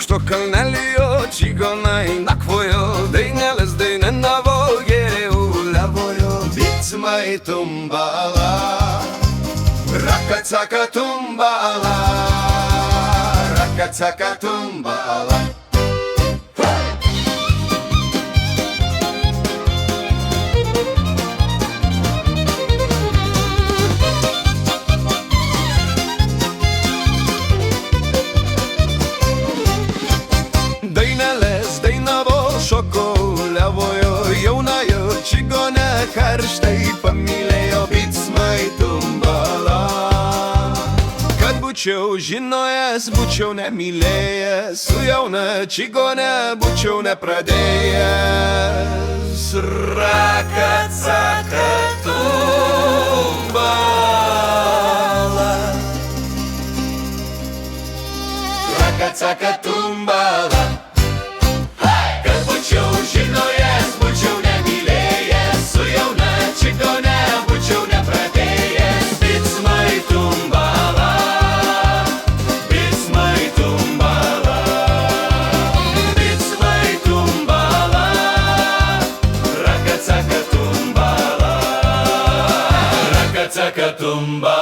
aukšto kalnelio čigonai nakvojo, dainelės dainavo geriau levojo. Bitsmai tumbala, rakacaka tumbala, rakacaka tumbala. Dainelės dainavo šoko levojo, jaunajo čigone karštai pamylėjo Bitsmai tumbala. Kad būčiau žinojęs, būčiau nemylėjęs, su jauna čigone būčiau nepradėjęs. Rakacaka tumbala, rakacaka tumbala. Kad būčiau žinojęs, būčiau nemylėjęs, su jauna čigone būčiau nepradėjęs. Bitsmai tumbala, Bitsmai tumbala, Bitsmai tumbala, rakacaka tumbala, rakacaka tumbala.